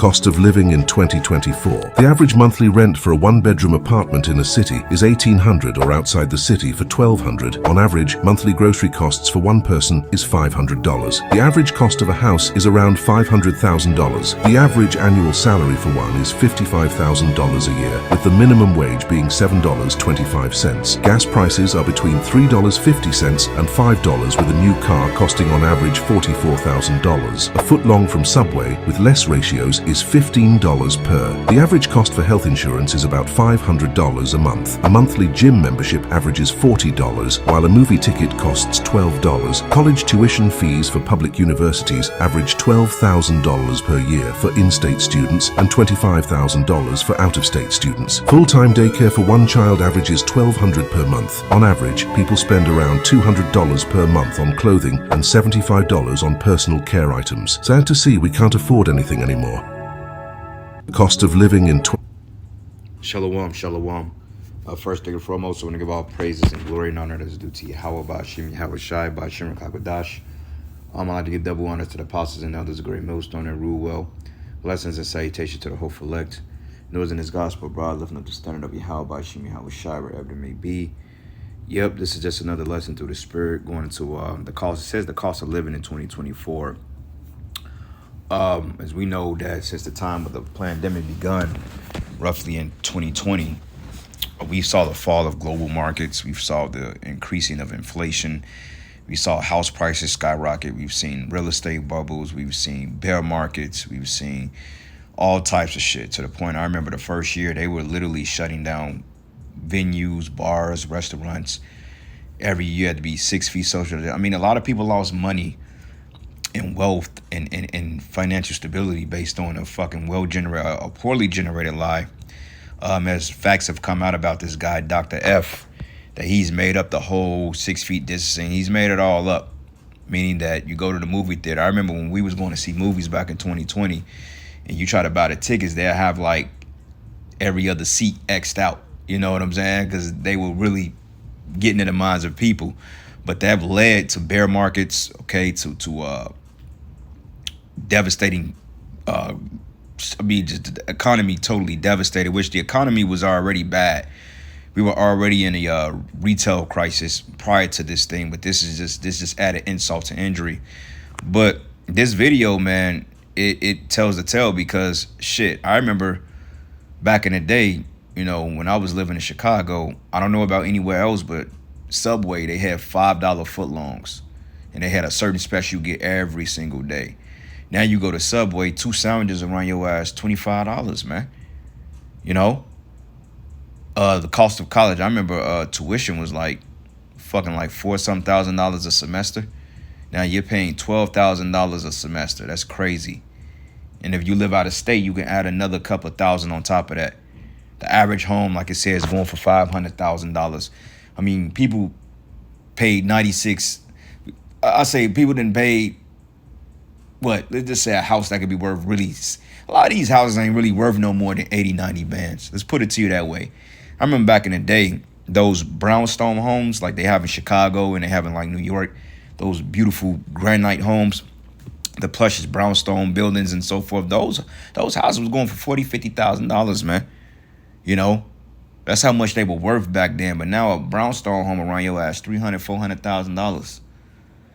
Cost of living in 2024. The average monthly rent for a one-bedroom apartment in a city is $1,800, or outside the city for $1,200. On average, monthly grocery costs for one person is $500. The average cost of a house is around $500,000. The average annual salary for one is $55,000 a year, with the minimum wage being $7.25. Gas prices are between $3.50 and $5, with a new car costing on average $44,000. A foot long from Subway, with less ratios, is $15 per. The average cost for health insurance is about $500 a month. A monthly gym membership averages $40, while a movie ticket costs $12. College tuition fees for public universities average $12,000 per year for in-state students and $25,000 for out-of-state students. Full-time daycare for one child averages $1,200 per month. On average, people spend around $200 per month on clothing and $75 on personal care items. Sad to see we can't afford anything anymore. Cost of living in Shalom, shalom. First thing and foremost, I want to give all praises and glory and honor that is due to Yahweh, Ba'ashim, Yahweh Shai, Ba'ashim, Kakadash. I'd like to give double honor to the apostles and elders, a great millstone and rule well. Blessings and salutations to the hopeful elect. Knows in his gospel, broad, lifting up the standard of Yahweh, Ba'ashim, Yahweh Shai, wherever it may be. Yep, this is just another lesson through the Spirit, going into the cost. It says the cost of living in 2024. As we know that since the time of the pandemic begun, roughly in 2020, we saw the fall of global markets. We saw the increasing of inflation. We saw house prices skyrocket. We've seen real estate bubbles. We've seen bear markets. We've seen all types of shit, to the point I remember the first year they were literally shutting down venues, bars, restaurants. Every year had to be 6 feet social. I mean, a lot of people lost money and wealth and financial stability based on a fucking a poorly generated lie. As facts have come out about this guy, Dr. F, that he's made up the whole 6 feet distancing. He's made it all up, meaning that you go to the movie theater. I remember when we was going to see movies back in 2020, and you try to buy the tickets, they'll have like every other seat X'd out. You know what I'm saying? Because they were really getting in the minds of people. But that led to bear markets, okay, to devastating, just the economy totally devastated, which the economy was already bad. We were already in a retail crisis prior to this thing, but this just added insult to injury. But this video, man, it tells the tale, because shit, I remember back in the day, you know, when I was living in Chicago, I don't know about anywhere else, but Subway, they had $5 footlongs, and they had a certain special you get every single day. Now you go to Subway, 2 sandwiches around your ass, $25, man. You know? The cost of college, I remember tuition was like $4-some thousand a semester. Now you're paying $12,000 a semester. That's crazy. And if you live out of state, you can add another couple of thousand on top of that. The average home, like it says, going for $500,000. I mean, people paid 96. I say people didn't pay, what? Let's just say a house that could be worth really, a lot of these houses ain't really worth no more than 80, 90 bands. Let's put it to you that way. I remember back in the day, those brownstone homes like they have in Chicago and they have in like New York, those beautiful granite homes, the plushest brownstone buildings and so forth. Those houses was going for $40,000, $50,000, man. You know, that's how much they were worth back then. But now a brownstone home around your ass, $300,000, $400,000.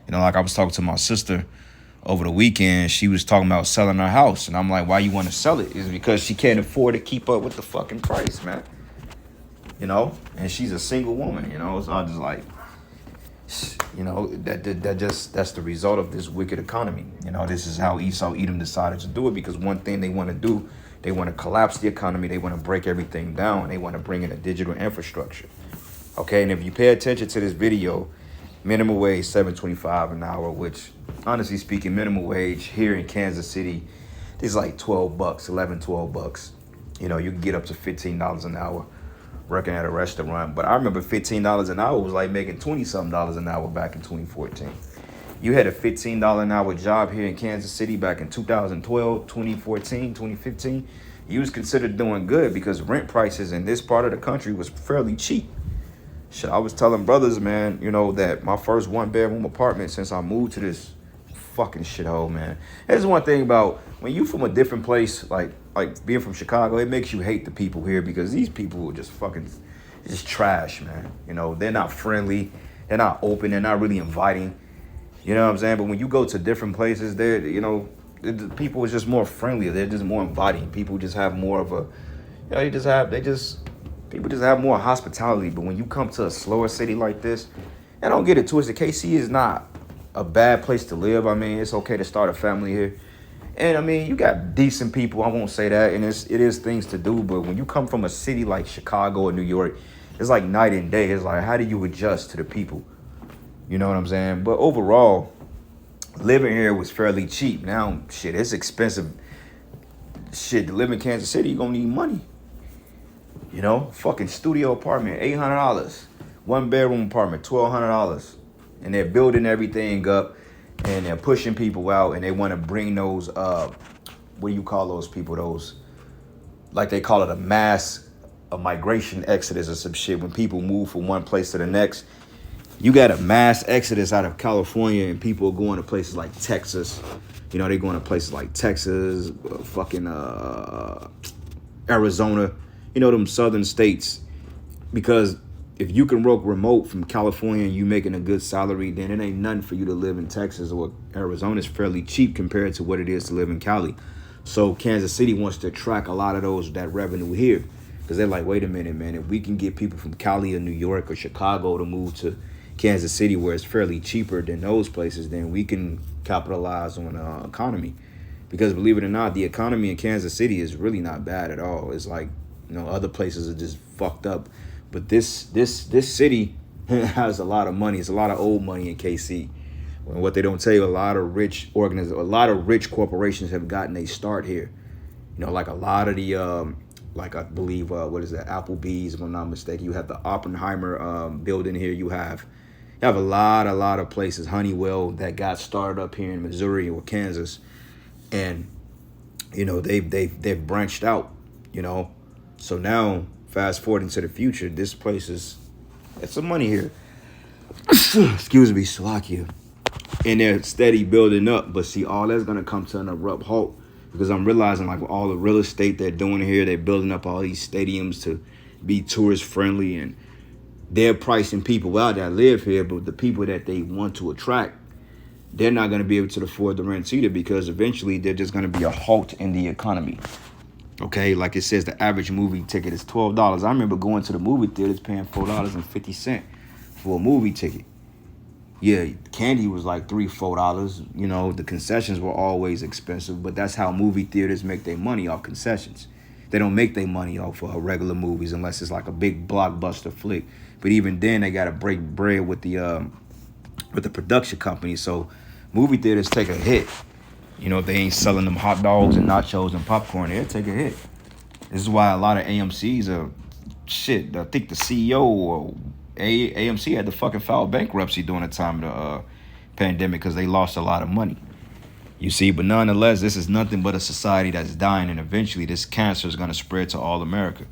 You know, like I was talking to my sister over the weekend. She was talking about selling her house, and I'm like, why you want to sell it? It's because she can't afford to keep up with the fucking price, man. You know, and she's a single woman. You know, so I just like, you know, that's the result of this wicked economy. You know, this is how Esau Edom decided to do it, because one thing they want to do, they want to collapse the economy. They want to break everything down. They want to bring in a digital infrastructure. Okay, and if you pay attention to this video, minimum wage $7.25 an hour, which honestly speaking, minimum wage here in Kansas City is like $12, $11-12. You know, you can get up to $15 an hour working at a restaurant. But I remember $15 an hour was like making $20-something an hour back in 2014. You had a $15 an hour job here in Kansas City back in 2012, 2014, 2015. You was considered doing good because rent prices in this part of the country was fairly cheap. Shit, I was telling brothers, man, you know, that my first 1-bedroom apartment since I moved to this fucking shithole, man. There's one thing about when you from a different place, like being from Chicago, it makes you hate the people here because these people are just fucking just trash, man. You know, they're not friendly, they're not open, they're not really inviting. You know what I'm saying? But when you go to different places, they're, you know, the people is just more friendly. They're just more inviting. People just have more of a, you know, people just have more hospitality. But when you come to a slower city like this, and don't get it twisted, KC is not a bad place to live. I mean, it's okay to start a family here. And I mean, you got decent people. I won't say that, and it is things to do. But when you come from a city like Chicago or New York, it's like night and day. It's like, how do you adjust to the people? You know what I'm saying? But overall, living here was fairly cheap. Now, shit, it's expensive. Shit, to live in Kansas City, you're gonna need money. You know, fucking studio apartment, $800. One bedroom apartment, $1,200. And they're building everything up, and they're pushing people out, and they want to bring those, what do you call those people? Those, like they call it a migration exodus or some shit. When people move from one place to the next, you got a mass exodus out of California, and people are going to places like Texas. You know, they're going to places like Texas, fucking Arizona, you know, them southern states. Because if you can work remote from California and you making a good salary, then it ain't nothing for you to live in Texas or Arizona. It's fairly cheap compared to what it is to live in Cali. So Kansas City wants to attract a lot of that revenue here. Because they're like, wait a minute, man, if we can get people from Cali or New York or Chicago to move to Kansas City where it's fairly cheaper than those places, then we can capitalize on the economy. Because believe it or not, the economy in Kansas City is really not bad at all. It's like, you know, other places are just fucked up. But this city has a lot of money. It's a lot of old money in KC. And what they don't tell you, a lot of rich corporations have gotten a start here. You know, like a lot of the, like I believe, what is that, Applebee's, if I'm not mistaken. You have the Oppenheimer building here. You have a lot of places, Honeywell, that got started up here in Missouri or Kansas, and you know they've branched out. You know, so now fast forward into the future, this place it's some money here. Excuse me, Slovakia. And they're steady building up, but see, all that's gonna come to an abrupt halt because I'm realizing, like, with all the real estate they're doing here, they're building up all these stadiums to be tourist friendly, and they're pricing people out that live here, but the people that they want to attract, they're not going to be able to afford the rent either, because eventually they're just going to be a halt in the economy. Okay, like it says, the average movie ticket is $12. I remember going to the movie theaters paying $4.50 for a movie ticket. Yeah, candy was like $3, $4. You know, the concessions were always expensive, but that's how movie theaters make their money, off concessions. They don't make their money off regular movies unless it's like a big blockbuster flick. But even then, they gotta break bread with the production company. So movie theaters take a hit. You know, if they ain't selling them hot dogs and nachos and popcorn, they'll take a hit. This is why a lot of AMC's are shit. I think the CEO or AMC had to fucking file bankruptcy during the time of the pandemic because they lost a lot of money. You see, but nonetheless, this is nothing but a society that's dying, and eventually this cancer is going to spread to all America,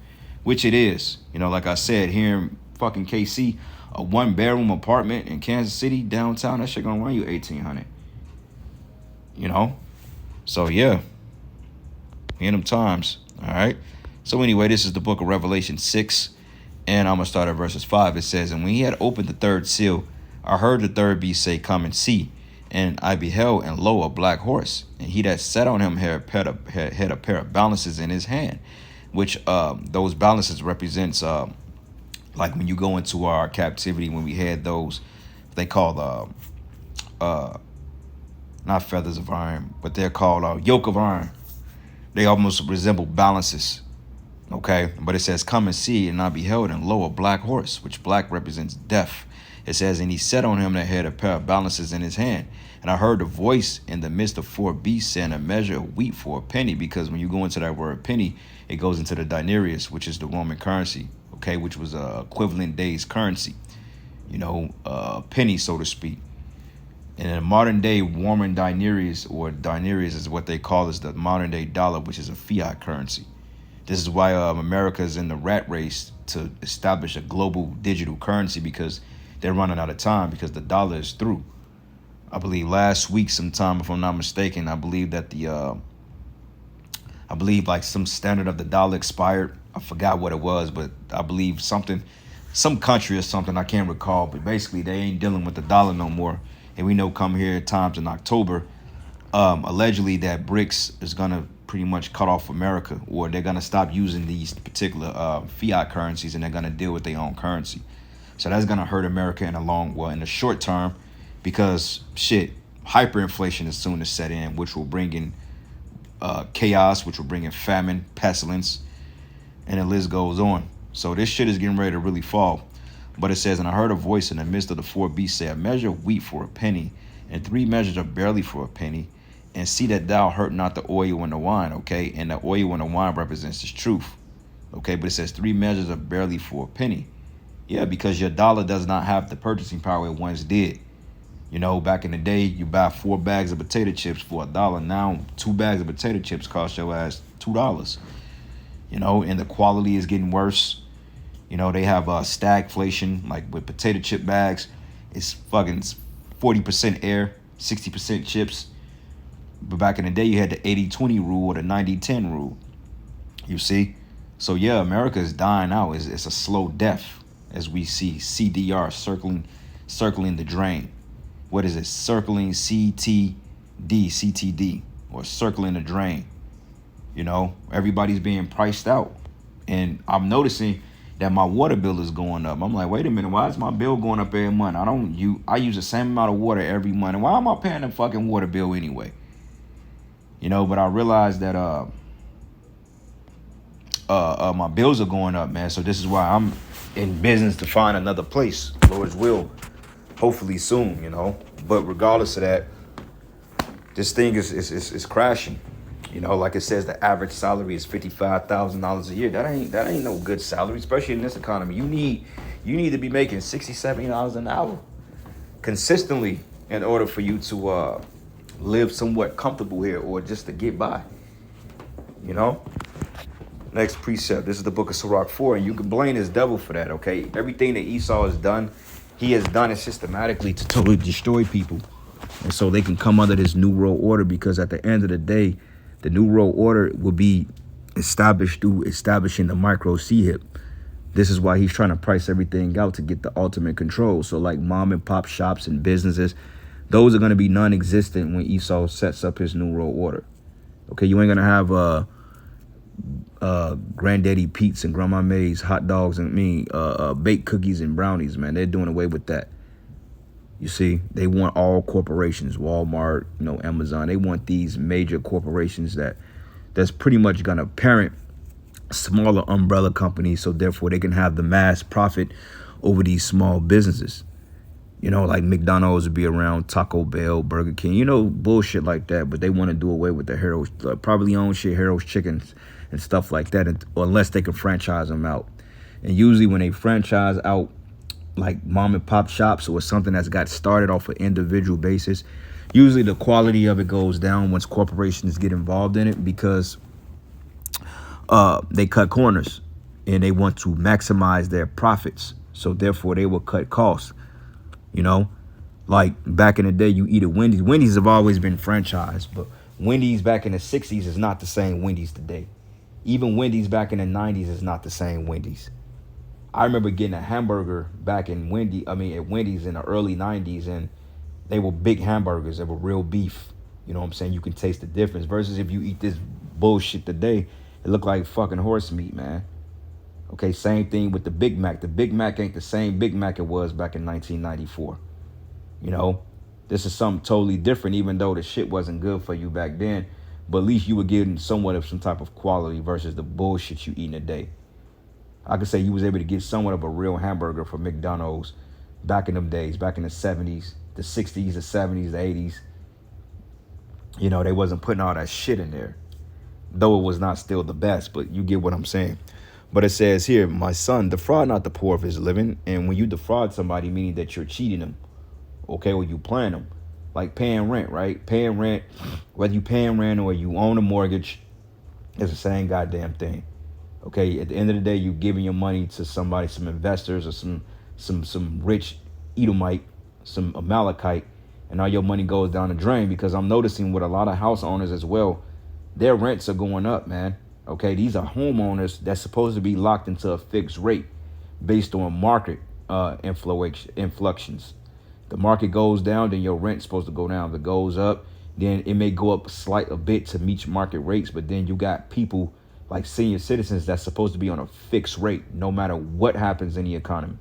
which it is. You know, like I said, here in fucking KC, a one-bedroom apartment in Kansas City, downtown, that shit going to run you $1,800. You know? So, yeah. In them times, all right? So, anyway, this is the book of Revelation 6, and I'm going to start at verses 5. It says, "And when he had opened the third seal, I heard the third beast say, 'Come and see.' And I beheld, and lo, a black horse, and he that sat on him had a pair of balances in his hand," which those balances represents like when you go into our captivity, when we had those, they call not feathers of iron, but they're called yoke of iron. They almost resemble balances. Okay, but it says, "Come and see," and I beheld, and lo, a black horse, which black represents death. It says, "And he sat on him that had a pair of balances in his hand. And I heard a voice in the midst of four beasts saying, a measure of wheat for a penny," because when you go into that word penny, it goes into the denarius, which is the Roman currency, okay, which was equivalent day's currency, you know, penny, so to speak. And in a modern day, Roman denarius, or denarius is what they call is the modern day dollar, which is a fiat currency. This is why America is in the rat race to establish a global digital currency, because they're running out of time, because the dollar is through. I believe last week sometime, if I'm not mistaken, I believe that the I believe like some standard of the dollar expired. I forgot what it was, but I believe something, some country or something, I can't recall. But basically, they ain't dealing with the dollar no more. And we know come here at times in October, allegedly that BRICS is gonna pretty much cut off America, or they're gonna stop using these particular fiat currencies, and they're gonna deal with their own currency. So that's gonna hurt America in the short term, because shit, hyperinflation is soon to set in, which will bring in chaos, which will bring in famine, pestilence, and the list goes on. So this shit is getting ready to really fall. But it says, and I heard a voice in the midst of the four beasts say, a measure of wheat for a penny, and 3 measures of barley for a penny, and see that thou hurt not the oil and the wine, okay? And the oil and the wine represents this truth, okay? But it says 3 measures of barley for a penny. Yeah, because your dollar does not have the purchasing power it once did. You know, back in the day, you buy 4 bags of potato chips for $1. Now, 2 bags of potato chips cost your ass $2. You know, and the quality is getting worse. You know, they have stagflation, like with potato chip bags. It's fucking 40% air, 60% chips. But back in the day, you had the 80-20 rule or the 90-10 rule. You see? So, yeah, America is dying out. It's a slow death, as we see CDR circling the drain. What is it? Circling CTD, or circling the drain. You know, everybody's being priced out. And I'm noticing that my water bill is going up. I'm like, wait a minute, why is my bill going up every month? I use the same amount of water every month. And why am I paying a fucking water bill anyway? You know, but I realized that my bills are going up, man. So this is why I'm in business to find another place. Lord's will. Hopefully soon, you know. But regardless of that, this thing is crashing. You know, like it says, the average salary is $55,000 a year. That ain't no good salary, especially in this economy. You need to be making $60, $70 an hour consistently in order for you to live somewhat comfortable here, or just to get by. You know. Next precept. This is the book of Sirach 4, and you can blame this devil for that. Okay, everything that Esau has done, he has done it systematically to totally destroy people, and so they can come under this new world order. Because at the end of the day, the New World Order will be established through establishing the micro CHIP. This is why he's trying to price everything out to get the ultimate control. So like mom and pop shops and businesses, those are going to be non-existent when Esau sets up his New World Order. Okay, you ain't going to have Granddaddy Pete's and Grandma May's hot dogs and baked cookies and brownies, man. They're doing away with that. You see, they want all corporations, Walmart, you know, Amazon. They want these major corporations that's pretty much going to parent smaller umbrella companies, so therefore they can have the mass profit over these small businesses. You know, like McDonald's would be around, Taco Bell, Burger King, you know, bullshit like that. But they want to do away with the Harold's, probably own shit, Harold's Chickens and stuff like that, unless they can franchise them out. And usually when they franchise out, like mom and pop shops or something that's got started off an individual basis, usually the quality of it goes down once corporations get involved in it, because they cut corners and they want to maximize their profits. So therefore they will cut costs. You know, like back in the day, you eat at Wendy's. Wendy's have always been franchised, but Wendy's back in the 60s is not the same Wendy's today. Even Wendy's back in the 90s is not the same Wendy's. I remember getting a hamburger back at Wendy's in the early 90s, and they were big hamburgers. They were real beef. You know what I'm saying? You can taste the difference. Versus if you eat this bullshit today, it look like fucking horse meat, man. Okay, same thing with the Big Mac. The Big Mac ain't the same Big Mac it was back in 1994. You know, this is something totally different, even though the shit wasn't good for you back then. But at least you were getting somewhat of some type of quality versus the bullshit you eating today. I could say you was able to get somewhat of a real hamburger from McDonald's back in them days, back in the 70s, the 60s, the 70s, the 80s. You know, they wasn't putting all that shit in there, though it was not still the best, but you get what I'm saying. But it says here, my son, defraud not the poor of his living. And when you defraud somebody, meaning that you're cheating them, okay, or you playing them, like paying rent, right? Paying rent, whether you paying rent or you own a mortgage, it's the same goddamn thing. Okay, at the end of the day, you giving your money to somebody, some investors or some rich Edomite, some Amalekite, and all your money goes down the drain. Because I'm noticing with a lot of house owners as well, Their rents are going up, man. Okay, these are homeowners that's supposed to be locked into a fixed rate based on market influctions. The market goes down, then your rent's supposed to go down. If it goes up, then it may go up a bit to meet market rates, but then you got people like senior citizens that's supposed to be on a fixed rate no matter what happens in the economy.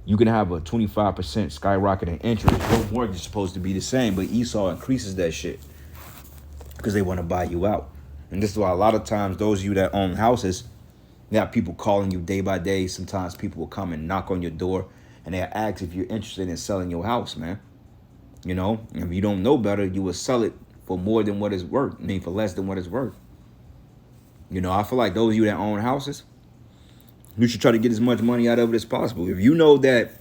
You can have a 25% skyrocket in interest. Your mortgage is supposed to be the same, but Esau increases that shit because they want to buy you out. And this is why a lot of times those of you that own houses, you got people calling you day by day. Sometimes people will come and knock on your door and they'll ask if you're interested in selling your house, man. You know, if you don't know better, you will sell it for more than what it's worth. I mean, for less than what it's worth. You know, I feel like those of you that own houses, you should try to get as much money out of it as possible. If you know that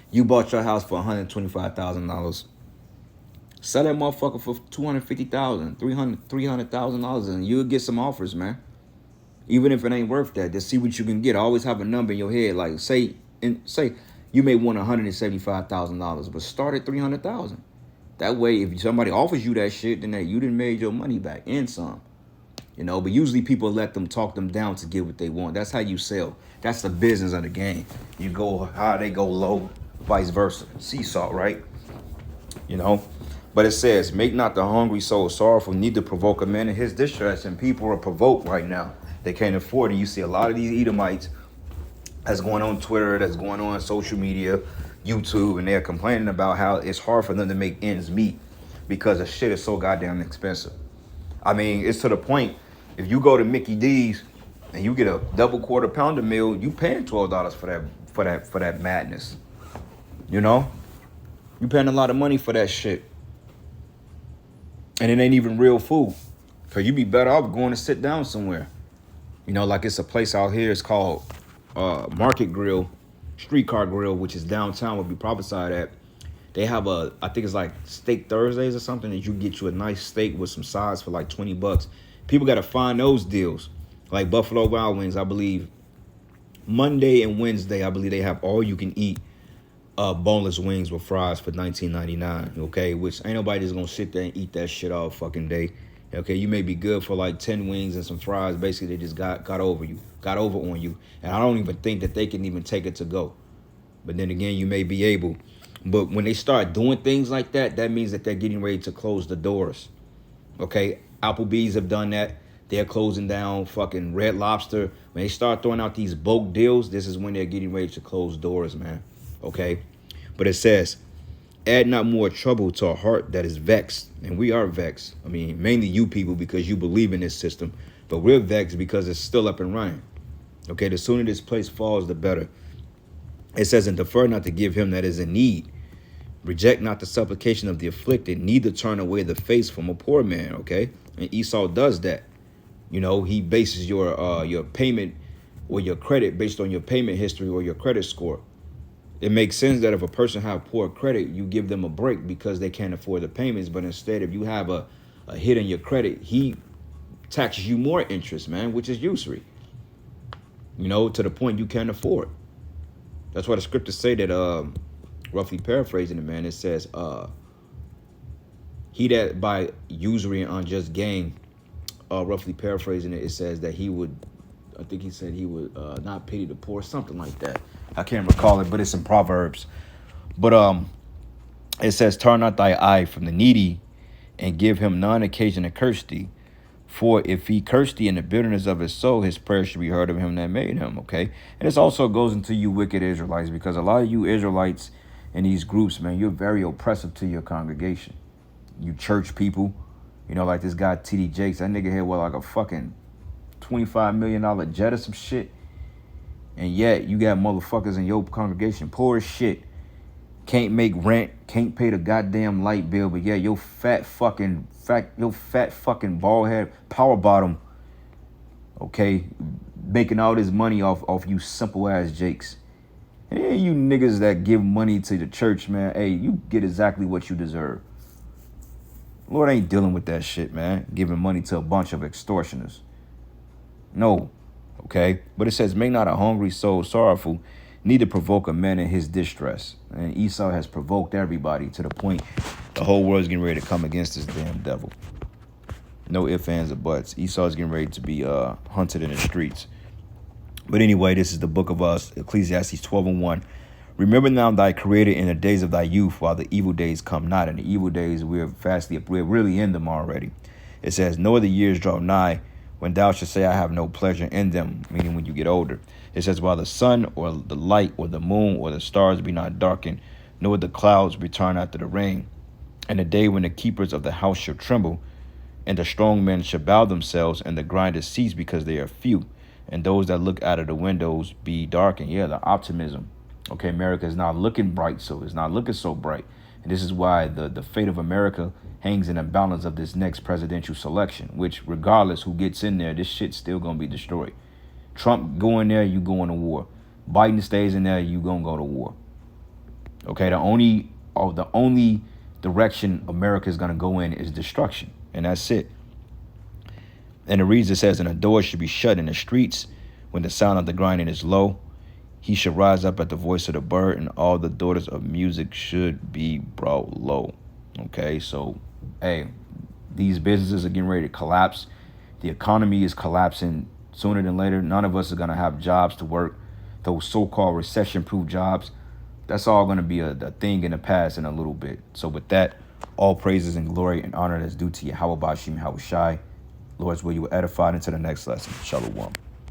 you bought your house for $125,000, sell that motherfucker for $250,000, $300,000, and you'll get some offers, man. Even if it ain't worth that, just see what you can get. Always have a number in your head. Like say you may want $175,000, but start at $300,000. That way, if somebody offers you that shit, then you done made your money back and some. You know, but usually people let them talk them down to get what they want. That's how you sell. That's the business of the game. You go high, they go low, vice versa. Seesaw, right? You know, but it says, make not the hungry soul sorrowful, neither provoke a man in his distress. And people are provoked right now. They can't afford it. You see a lot of these Edomites that's going on Twitter, that's going on social media, YouTube, and they're complaining about how it's hard for them to make ends meet because the shit is so goddamn expensive. I mean, it's to the point, if you go to Mickey D's and you get a double quarter pounder meal, you paying $12 for that madness. You know? You paying a lot of money for that shit. And it ain't even real food. Cause you be better off going to sit down somewhere. You know, like it's a place out here, it's called Market Grill, Streetcar Grill, which is downtown, would be prophesied at. They have I think it's like Steak Thursdays or something, that you get you a nice steak with some sides for like $20. People got to find those deals. Like Buffalo Wild Wings, I believe Monday and Wednesday, I believe they have all you can eat boneless wings with fries for $19.99. Okay, which ain't nobody just gonna sit there and eat that shit all fucking day. Okay, you may be good for like 10 wings and some fries. Basically, they just got over on you. And I don't even think that they can even take it to go. But then again, you may be able. But when they start doing things like that, that means that they're getting ready to close the doors. Okay, Applebee's have done that. They're closing down. Fucking Red Lobster. When they start throwing out these bulk deals, this is when they're getting ready to close doors, man. Okay, but it says, add not more trouble to a heart that is vexed. And we are vexed. I mean, mainly you people, because you believe in this system. But we're vexed because it's still up and running. Okay, the sooner this place falls, the better. It says, and defer not to give him that is in need. Reject not the supplication of the afflicted, neither turn away the face from a poor man. Okay, and Esau does that. You know, he bases your payment or your credit based on your payment history or your credit score. It makes sense that if a person have poor credit, you give them a break because they can't afford the payments. But instead, if you have a hit in your credit, he taxes you more interest, man, which is usury. You know, to the point you can't afford. That's why the scriptures say that, roughly paraphrasing it, man, it says, he that by usury and unjust gain, roughly paraphrasing it, it says that he would, I think he said he would not pity the poor, something like that. I can't recall it, but it's in Proverbs. But it says, turn not thy eye from the needy, and give him none occasion to curse thee. For if he curse thee in the bitterness of his soul, his prayer should be heard of him that made him. Okay, and this also goes into you wicked Israelites, because a lot of you Israelites in these groups, man, you're very oppressive to your congregation. You church people, you know, like this guy T.D. Jakes. That nigga here with like a fucking $25 million jet or some shit. And yet you got motherfuckers in your congregation poor as shit, can't make rent, can't pay the goddamn light bill, but yeah, your fat fucking bald head power bottom, okay, making all this money off you simple ass Jakes. Hey, you niggas that give money to the church, man, hey, you get exactly what you deserve. Lord ain't dealing with that shit, man, giving money to a bunch of extortioners. No. Okay, but it says, make not a hungry soul sorrowful, neither provoke a man in his distress. And Esau has provoked everybody to the point the whole world's getting ready to come against this damn devil. No ifs, ands, or buts. Esau's getting ready to be hunted in the streets. But anyway, this is the book of us, Ecclesiastes 12:1. Remember now thy creator in the days of thy youth, while the evil days come not. And the evil days, we're really in them already. It says, nor the years draw nigh, when thou shalt say, I have no pleasure in them, meaning when you get older. It says, while the sun or the light or the moon or the stars be not darkened, nor the clouds return after the rain. And the day when the keepers of the house shall tremble, and the strong men shall bow themselves, and the grinders cease because they are few, and those that look out of the windows be darkened. Yeah, the optimism. Okay, America is not looking bright, so it's not looking so bright. And this is why the fate of America hangs in the balance of this next presidential selection, which regardless who gets in there, this shit's still going to be destroyed. Trump go in there, you going to war. Biden stays in there, you going to go to war. Okay, the only direction America is going to go in is destruction. And that's it. And it reads, it says, and the doors should be shut in the streets when the sound of the grinding is low. He should rise up at the voice of the bird, and all the daughters of music should be brought low. Okay, so, hey, these businesses are getting ready to collapse. The economy is collapsing sooner than later. None of us are going to have jobs to work. Those so-called recession-proof jobs, that's all going to be a thing in the past in a little bit. So with that, all praises and glory and honor that's due to Yahweh Bashim Yahushai. Lord's will you were edified into the next lesson. Shalom.